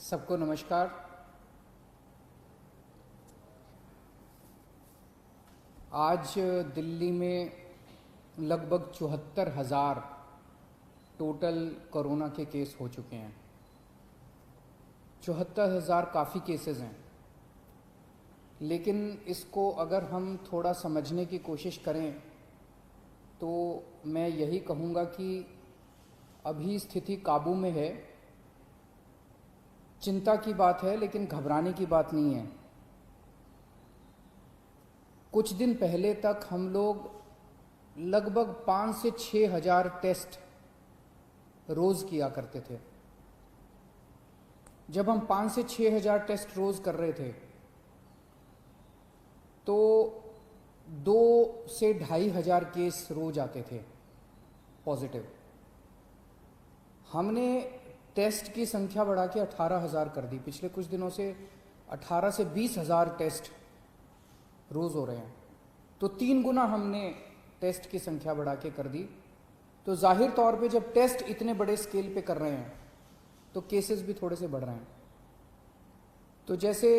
सबको नमस्कार। आज दिल्ली में लगभग 74,000 टोटल कोरोना के केस हो चुके हैं। 74,000 काफ़ी केसेस हैं, लेकिन इसको अगर हम थोड़ा समझने की कोशिश करें तो मैं यही कहूँगा कि अभी स्थिति काबू में है। चिंता की बात है, लेकिन घबराने की बात नहीं है। कुछ दिन पहले तक हम लोग लगभग 5 से 6 हज़ार टेस्ट रोज़ किया करते थे। जब हम 5 से 6 हज़ार टेस्ट रोज़ कर रहे थे तो 2 से 2.5 हज़ार केस रोज आते थे पॉजिटिव। हमने टेस्ट की संख्या बढ़ा के 18,000 कर दी। पिछले कुछ दिनों से 18 से 20 हज़ार टेस्ट रोज़ हो रहे हैं, तो 3 गुना हमने टेस्ट की संख्या बढ़ा के कर दी। तो जाहिर तौर पे जब टेस्ट इतने बड़े स्केल पे कर रहे हैं तो केसेस भी थोड़े से बढ़ रहे हैं। तो जैसे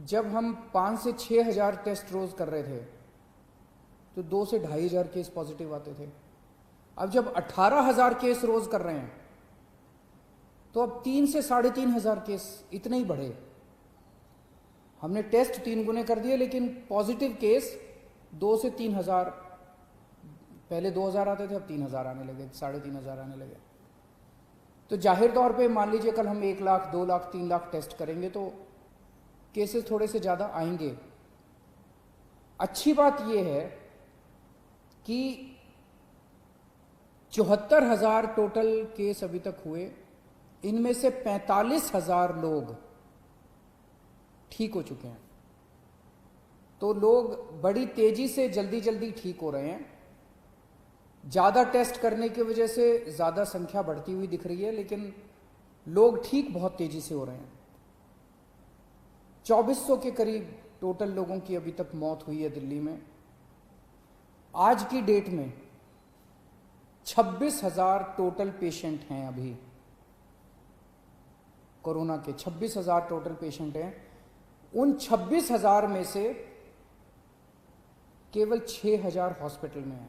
जब हम 5 से 6 हज़ार टेस्ट रोज़ कर रहे थे तो 2 से 2.5 हज़ार केस पॉजिटिव आते थे। अब जब 18,000 केस रोज़ कर रहे हैं तो अब 3 से 3.5 हज़ार केस इतने ही बढ़े। हमने टेस्ट 3 गुने कर दिए, लेकिन पॉजिटिव केस 2 से 3 हज़ार, पहले 2,000 आते थे, अब 3,000 आने लगे, 3.5 हज़ार आने लगे। तो जाहिर तौर पे मान लीजिए कल हम 1 लाख, 2 लाख, 3 लाख टेस्ट करेंगे तो केसेस थोड़े से ज़्यादा आएंगे। अच्छी बात यह है कि 74,000 टोटल केस अभी तक हुए, इनमें से 45,000 लोग ठीक हो चुके हैं। तो लोग बड़ी तेजी से जल्दी जल्दी ठीक हो रहे हैं। ज़्यादा टेस्ट करने की वजह से ज़्यादा संख्या बढ़ती हुई दिख रही है, लेकिन लोग ठीक बहुत तेजी से हो रहे हैं। 2400 के करीब टोटल लोगों की अभी तक मौत हुई है दिल्ली में। आज की डेट में 26,000 टोटल पेशेंट हैं। अभी कोरोना के 26,000 टोटल पेशेंट हैं। उन 26,000 में से केवल 6,000 हॉस्पिटल में हैं,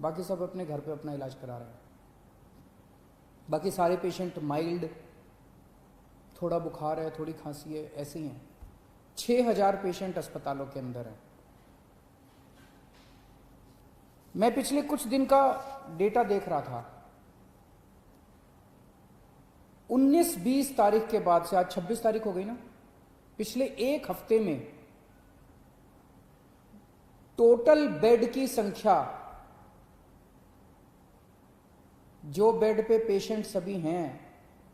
बाकी सब अपने घर पे अपना इलाज करा रहे हैं। बाकी सारे पेशेंट माइल्ड, थोड़ा बुखार है, थोड़ी खांसी है, ऐसे ही हैं। 6,000 पेशेंट अस्पतालों के अंदर हैं। मैं पिछले कुछ दिन का डेटा देख रहा था। 19-20 तारीख के बाद से, आज 26 तारीख हो गई ना, पिछले एक हफ्ते में टोटल बेड की संख्या, जो बेड पे पेशेंट सभी हैं,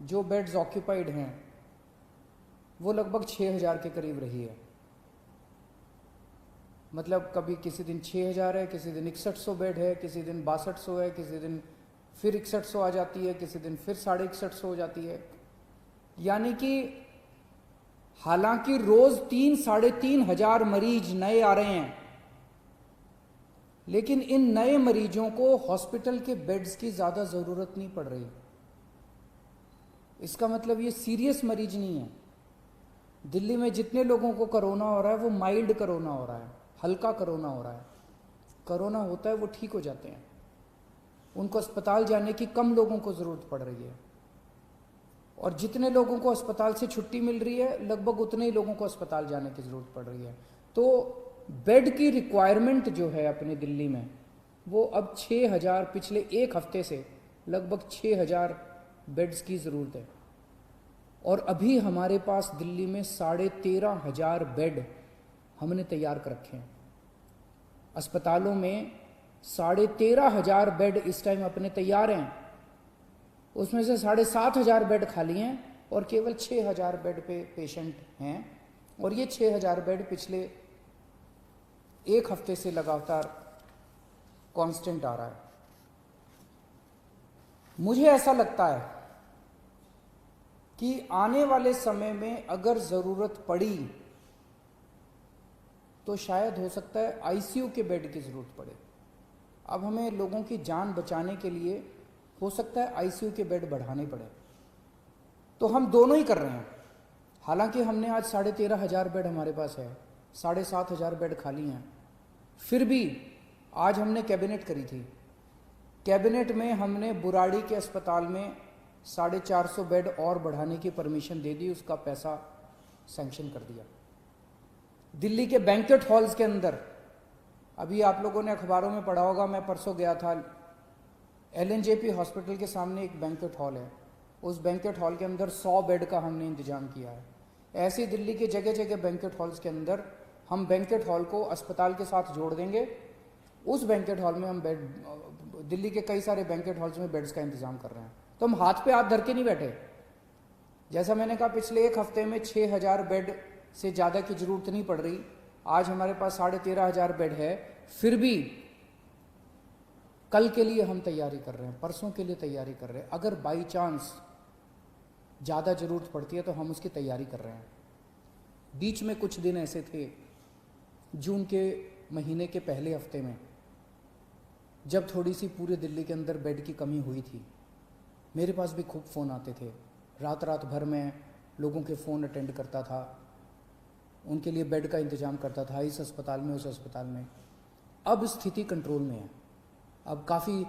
जो बेड्स ऑक्यूपाइड हैं, वो लगभग 6,000 के करीब रही है। मतलब कभी किसी दिन 6,000 है, किसी दिन 6100 बेड है, किसी दिन 6200 है, किसी दिन फिर 6100 आ जाती है, किसी दिन फिर 6150 हो जाती है। यानी कि हालांकि रोज 3-3.5 हज़ार मरीज नए आ रहे हैं, लेकिन इन नए मरीजों को हॉस्पिटल के बेड्स की ज्यादा जरूरत नहीं पड़ रही। इसका मतलब ये सीरियस मरीज नहीं है। दिल्ली में जितने लोगों को कोरोना हो रहा है वो माइल्ड कोरोना हो रहा है, हल्का कोरोना हो रहा है। कोरोना होता है वो ठीक हो जाते हैं, उनको अस्पताल जाने की कम लोगों को ज़रूरत पड़ रही है। और जितने लोगों को अस्पताल से छुट्टी मिल रही है, लगभग उतने ही लोगों को अस्पताल जाने की ज़रूरत पड़ रही है। तो बेड की रिक्वायरमेंट जो है अपने दिल्ली में, वो अब 6,000, पिछले एक हफ्ते से लगभग 6,000 बेड्स की ज़रूरत है। और अभी हमारे पास दिल्ली में 13,500 बेड हमने तैयार कर रखे हैं। अस्पतालों में 13,500 बेड इस टाइम अपने तैयार हैं। उसमें से 7,500 बेड खाली हैं और केवल 6,000 बेड पे पेशेंट हैं। और ये 6,000 बेड पिछले एक हफ्ते से लगातार कांस्टेंट आ रहा है। मुझे ऐसा लगता है कि आने वाले समय में अगर ज़रूरत पड़ी तो शायद हो सकता है आईसीयू के बेड की ज़रूरत पड़े। अब हमें लोगों की जान बचाने के लिए हो सकता है आईसीयू के बेड बढ़ाने पड़े। तो हम दोनों ही कर रहे हैं। हालांकि हमने आज 13,500 बेड हमारे पास है, 7,500 बेड खाली हैं, फिर भी आज हमने कैबिनेट करी थी। कैबिनेट में हमने बुराड़ी के अस्पताल में 450 बेड और बढ़ाने की परमिशन दे दी, उसका पैसा सैंक्शन कर दिया। दिल्ली के बैंक्वेट हॉल्स के अंदर, अभी आप लोगों ने अखबारों में पढ़ा होगा, मैं परसों गया था, LNJP हॉस्पिटल के सामने एक बैंक्वेट हॉल है, उस बैंक्वेट हॉल के अंदर 100 बेड का हमने इंतजाम किया है। ऐसे दिल्ली के जगह जगह बैंक्वेट हॉल्स के अंदर हम बैंक्वेट हॉल को अस्पताल के साथ जोड़ देंगे। उस बैंक्वेट हॉल में हम बेड, दिल्ली के कई सारे बैंक्वेट हॉल्स में बेड्स का इंतजाम कर रहे हैं। तो हम हाथ पे हाथ धर के नहीं बैठे। जैसा मैंने कहा, पिछले एक हफ्ते में 6,000 बेड से ज़्यादा की जरूरत नहीं पड़ रही। आज हमारे पास 13,500 बेड है, फिर भी कल के लिए हम तैयारी कर रहे हैं, परसों के लिए तैयारी कर रहे हैं। अगर बाई चांस ज़्यादा ज़रूरत पड़ती है तो हम उसकी तैयारी कर रहे हैं। बीच में कुछ दिन ऐसे थे, जून के महीने के पहले हफ्ते में, जब थोड़ी सी पूरे दिल्ली के अंदर बेड की कमी हुई थी, मेरे पास भी खूब फ़ोन आते थे। रात रात भर मैं लोगों के फ़ोन अटेंड करता था, उनके लिए बेड का इंतज़ाम करता था, इस अस्पताल में, उस अस्पताल में। अब स्थिति कंट्रोल में है। अब काफ़ी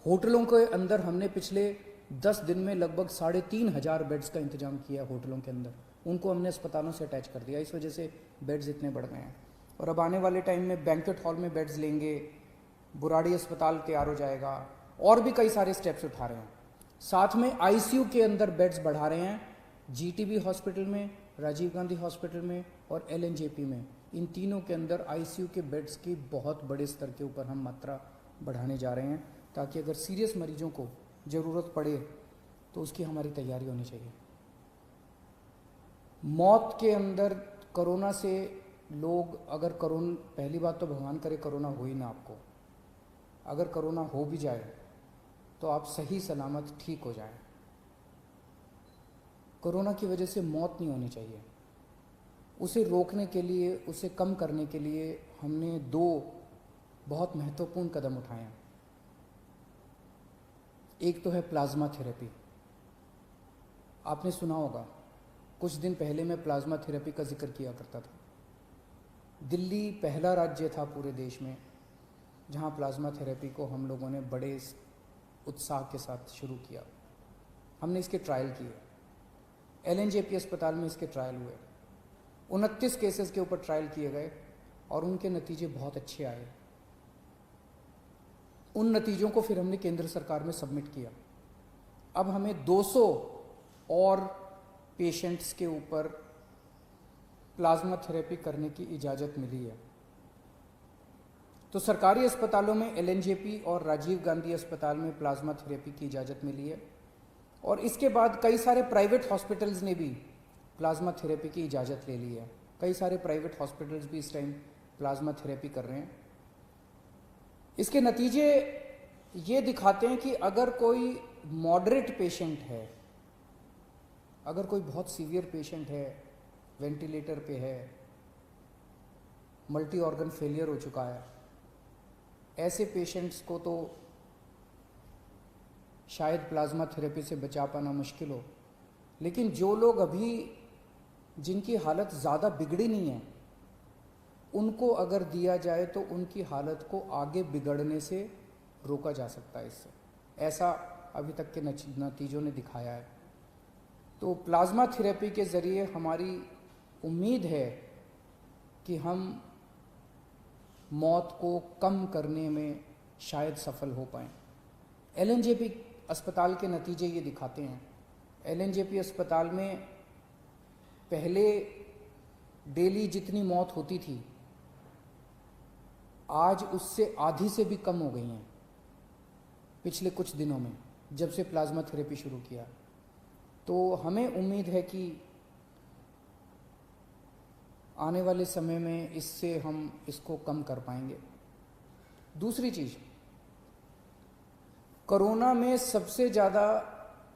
होटलों के अंदर हमने पिछले 10 दिन में लगभग 3,500 बेड्स का इंतजाम किया होटलों के अंदर, उनको हमने अस्पतालों से अटैच कर दिया। इस वजह से बेड्स इतने बढ़ गए हैं। और अब आने वाले टाइम में बैंक्वेट हॉल में बेड्स लेंगे, बुराड़ी अस्पताल तैयार हो जाएगा, और भी कई सारे स्टेप्स उठा रहे हैं। साथ में ICU के अंदर बेड्स बढ़ा रहे हैं, GTB हॉस्पिटल में, राजीव गांधी हॉस्पिटल में और LNJP में। इन तीनों के अंदर ICU के बेड्स की बहुत बड़े स्तर के ऊपर हम मात्रा बढ़ाने जा रहे हैं, ताकि अगर सीरियस मरीजों को ज़रूरत पड़े तो उसकी हमारी तैयारी होनी चाहिए। मौत के अंदर कोरोना से लोग, अगर कोरोना, पहली बात तो भगवान करे कोरोना हो ही ना आपको, अगर कोरोना हो भी जाए तो आप सही सलामत ठीक हो जाएं। कोरोना की वजह से मौत नहीं होनी चाहिए। उसे रोकने के लिए, उसे कम करने के लिए हमने 2 बहुत महत्वपूर्ण कदम उठाए हैं। एक तो है प्लाज्मा थेरेपी। आपने सुना होगा, कुछ दिन पहले मैं प्लाज्मा थेरेपी का जिक्र किया करता था। दिल्ली पहला राज्य था पूरे देश में जहां प्लाज्मा थेरेपी को हम लोगों ने बड़े उत्साह के साथ शुरू किया। हमने इसके ट्रायल किए, LNJP अस्पताल में इसके ट्रायल हुए। 29 केसेस के ऊपर ट्रायल किए गए और उनके नतीजे बहुत अच्छे आए। उन नतीजों को फिर हमने केंद्र सरकार में सबमिट किया। अब हमें 200 और पेशेंट्स के ऊपर प्लाज्मा थेरेपी करने की इजाज़त मिली है। तो सरकारी अस्पतालों में LNJP और राजीव गांधी अस्पताल में प्लाज्मा थेरेपी की इजाज़त मिली है, और इसके बाद कई सारे प्राइवेट हॉस्पिटल्स ने भी प्लाज्मा थेरेपी की इजाज़त ले ली है। कई सारे प्राइवेट हॉस्पिटल्स भी इस टाइम प्लाज्मा थेरेपी कर रहे हैं। इसके नतीजे ये दिखाते हैं कि अगर कोई मॉडरेट पेशेंट है, अगर कोई बहुत सीवियर पेशेंट है, वेंटिलेटर पे है, मल्टी ऑर्गन फेलियर हो चुका है, ऐसे पेशेंट्स को तो शायद प्लाज्मा थेरेपी से बचा पाना मुश्किल हो। लेकिन जो लोग अभी, जिनकी हालत ज़्यादा बिगड़ी नहीं है, उनको अगर दिया जाए तो उनकी हालत को आगे बिगड़ने से रोका जा सकता है इससे। ऐसा अभी तक के नतीजों ने दिखाया है। तो प्लाज्मा थेरेपी के ज़रिए हमारी उम्मीद है कि हम मौत को कम करने में शायद सफल हो पाएँ। LNJP अस्पताल के नतीजे ये दिखाते हैं। LNJP अस्पताल में पहले डेली जितनी मौत होती थी, आज उससे आधी से भी कम हो गई हैं पिछले कुछ दिनों में, जब से प्लाज्मा थेरेपी शुरू किया। तो हमें उम्मीद है कि आने वाले समय में इससे हम इसको कम कर पाएंगे। दूसरी चीज़, कोरोना में सबसे ज़्यादा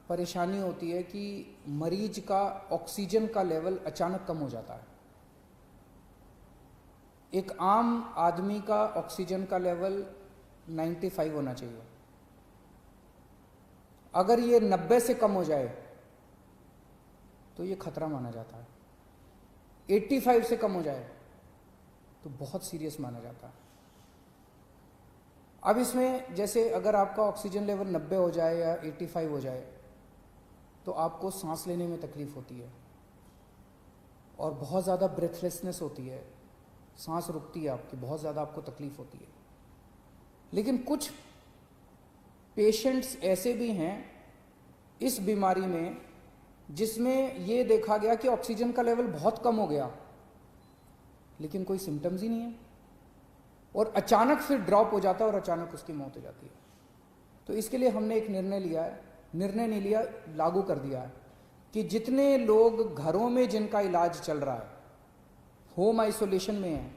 परेशानी होती है कि मरीज का ऑक्सीजन का लेवल अचानक कम हो जाता है। एक आम आदमी का ऑक्सीजन का लेवल 95 होना चाहिए। अगर ये 90 से कम हो जाए तो ये खतरा माना जाता है। 85 से कम हो जाए तो बहुत सीरियस माना जाता है। अब इसमें जैसे अगर आपका ऑक्सीजन लेवल 90 हो जाए या 85 हो जाए तो आपको सांस लेने में तकलीफ होती है और बहुत ज़्यादा ब्रेथलेसनेस होती है, सांस रुकती है आपकी, बहुत ज़्यादा आपको तकलीफ होती है। लेकिन कुछ पेशेंट्स ऐसे भी हैं इस बीमारी में जिसमें ये देखा गया कि ऑक्सीजन का लेवल बहुत कम हो गया लेकिन कोई सिम्टम्स ही नहीं है और अचानक फिर ड्रॉप हो जाता है और अचानक उसकी मौत हो जाती है। तो इसके लिए हमने एक निर्णय लिया है, निर्णय नहीं लिया, लागू कर दिया है कि जितने लोग घरों में जिनका इलाज चल रहा है, होम आइसोलेशन में हैं,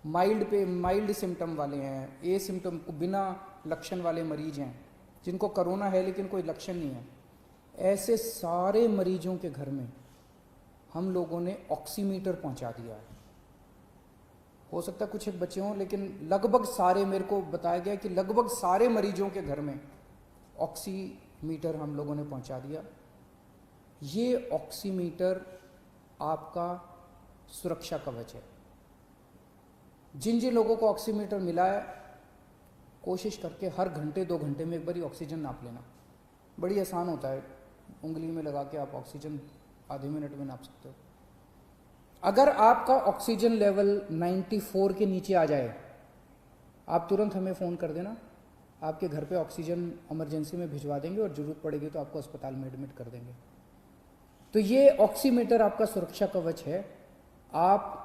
माइल्ड सिम्टम वाले हैं, ए सिम्टम बिना लक्षण वाले मरीज हैं, जिनको कोरोना है लेकिन कोई लक्षण नहीं है, ऐसे सारे मरीजों के घर में हम लोगों ने ऑक्सीमीटर पहुंचा दिया है। हो सकता है कुछ एक बच्चे हों लेकिन लगभग सारे, मेरे को बताया गया कि लगभग सारे मरीजों के घर में ऑक्सीमीटर हम लोगों ने पहुंचा दिया। ये ऑक्सीमीटर आपका सुरक्षा कवच है। जिन जिन लोगों को ऑक्सीमीटर मिला है, कोशिश करके हर घंटे 2 घंटे में एक बार ऑक्सीजन नाप लेना। बड़ी आसान होता है, उंगली में लगा के आप ऑक्सीजन आधे मिनट में नाप सकते हो। अगर आपका ऑक्सीजन लेवल 94 के नीचे आ जाए, आप तुरंत हमें फ़ोन कर देना, आपके घर पे ऑक्सीजन इमरजेंसी में भिजवा देंगे और ज़रूरत पड़ेगी तो आपको अस्पताल में एडमिट कर देंगे। तो ये ऑक्सीमीटर आपका सुरक्षा कवच है। आप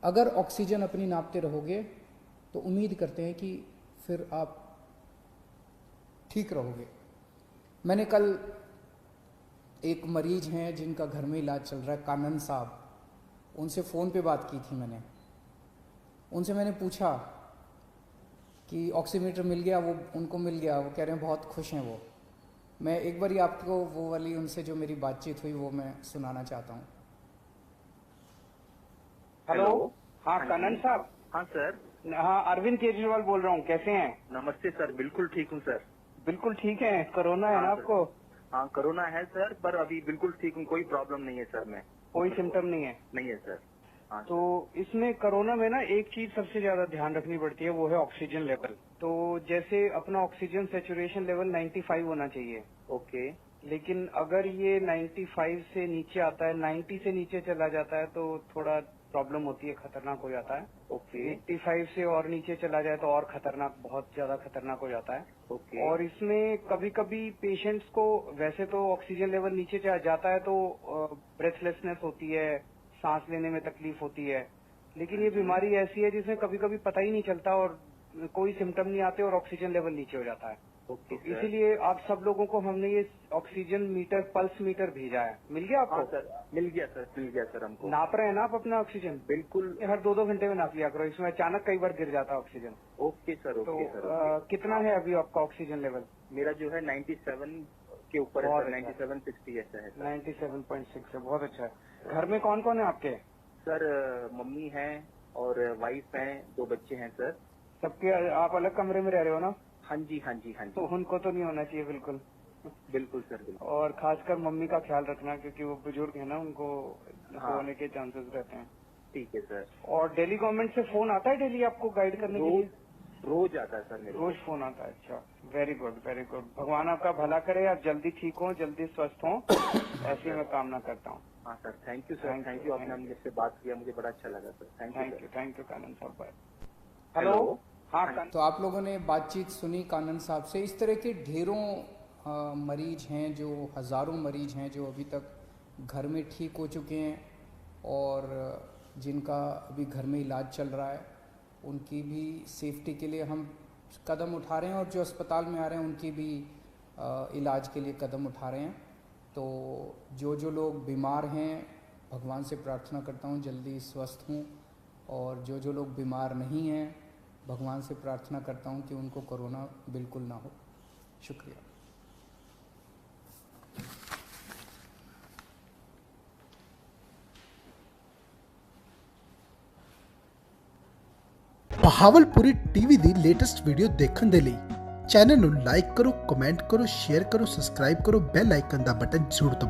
अगर ऑक्सीजन अपनी नापते रहोगे तो उम्मीद करते हैं कि फिर आप ठीक रहोगे। मैंने कल एक मरीज हैं जिनका घर में इलाज चल रहा है, कानन साहब, उनसे फ़ोन पे बात की थी मैंने। उनसे मैंने पूछा कि ऑक्सीमीटर मिल गया, वो उनको मिल गया, वो कह रहे हैं बहुत खुश हैं वो। मैं एक बार ही आपको वो वाली उनसे जो मेरी बातचीत हुई वो मैं सुनाना चाहता हूँ। हेलो, हाँ कानन साहब। हाँ सर। हाँ, अरविंद केजरीवाल बोल रहा हूँ, कैसे हैं? नमस्ते सर, बिल्कुल ठीक हूँ सर। बिल्कुल ठीक है। कोरोना है ना आपको? हाँ, कोरोना है सर, पर अभी बिल्कुल ठीक हूँ, कोई प्रॉब्लम नहीं है सर। मैं कोई सिम्टम नहीं है? नहीं है सर। हाँ, तो इसमें कोरोना में ना एक चीज सबसे ज्यादा ध्यान रखनी पड़ती है, वो है ऑक्सीजन लेवल। तो जैसे अपना ऑक्सीजन सैचुरेशन लेवल 95 होना चाहिए। ओके। लेकिन अगर ये 95 से नीचे आता है, 90 से नीचे चला जाता है तो थोड़ा प्रॉब्लम होती है, खतरनाक हो जाता है। ओके। 85 से और नीचे चला जाए तो और खतरनाक, बहुत ज्यादा खतरनाक हो जाता है। ओके। और इसमें कभी कभी पेशेंट्स को वैसे तो ऑक्सीजन लेवल नीचे जाता है तो ब्रेथलेसनेस होती है, सांस लेने में तकलीफ होती है। लेकिन ये बीमारी ऐसी है जिसमें कभी कभी पता ही नहीं चलता और कोई सिम्टम नहीं आते और ऑक्सीजन लेवल नीचे हो जाता है। ओके तो इसीलिए आप सब लोगों को हमने ये ऑक्सीजन मीटर, पल्स मीटर भेजा है। मिल गया आपको? हाँ सर, मिल गया सर हमको। नाप रहे हैं ना आप अपना ऑक्सीजन? बिल्कुल। हर 2-2 घंटे में नाप लिया करो, इसमें अचानक कई बार गिर जाता है ऑक्सीजन। ओके सर, तो ओके सर। कितना है अभी आपका ऑक्सीजन लेवल? मेरा जो है 97 के ऊपर है सर, 9760 ऐसा है सर। 97.6 है, बहुत अच्छा है। घर में कौन कौन है आपके? सर मम्मी है और वाइफ है, 2 बच्चे हैं सर। सबके आप अलग कमरे में रह रहे हो ना? हाँ जी, हाँ जी, हाँ जी। तो उनको तो नहीं होना चाहिए बिल्कुल। बिल्कुल सर, बिल्कुल। और खासकर मम्मी का ख्याल रखना क्योंकि वो बुजुर्ग है ना, उनको हाँ। होने के चांसेस रहते हैं। ठीक है सर। और दिल्ली गवर्नमेंट से फोन आता है डेली आपको गाइड करने के लिए? रोज आता है सर मेरे। रोज फोन आता है? अच्छा, वेरी गुड, वेरी गुड। भगवान आपका भला करे, आप जल्दी ठीक हो, जल्दी स्वस्थ हो, ऐसी मैं कामना करता हूँ। हाँ sir, thank you sir, thank you. आपने मुझसे बात किया, मुझे बड़ा अच्छा लगा सर। थैंक यू कानन साहब। बाय। हेलो। हाँ, तो आप लोगों ने बातचीत सुनी कानन साहब से। इस तरह के ढेरों मरीज हैं, जो हज़ारों मरीज हैं जो अभी तक घर में ठीक हो चुके हैं और जिनका अभी घर में इलाज चल रहा है, उनकी भी सेफ्टी के लिए हम कदम उठा रहे हैं और जो अस्पताल में आ रहे हैं उनकी भी इलाज के लिए कदम उठा रहे हैं। तो जो लोग बीमार हैं, भगवान से प्रार्थना करता हूँ जल्दी स्वस्थ हों, और जो लोग बीमार नहीं हैं, भगवान से प्रार्थना करता हूँ कि उनको कोरोना बिल्कुल ना हो। शुक्रिया। ਬਹਾਵਲਪੁਰੀ ਟੀਵੀ ਦੀ ਲੇਟੈਸਟ ਵੀਡੀਓ ਦੇਖਣ ਦੇ ਲਈ ਚੈਨਲ ਨੂੰ ਲਾਈਕ ਕਰੋ, ਕਮੈਂਟ ਕਰੋ, ਸ਼ੇਅਰ ਕਰੋ, ਸਬਸਕ੍ਰਾਈਬ ਕਰੋ, ਬੈਲ ਆਈਕਨ ਦਾ ਬਟਨ ਜ਼ਰੂਰ ਦਬਾਓ।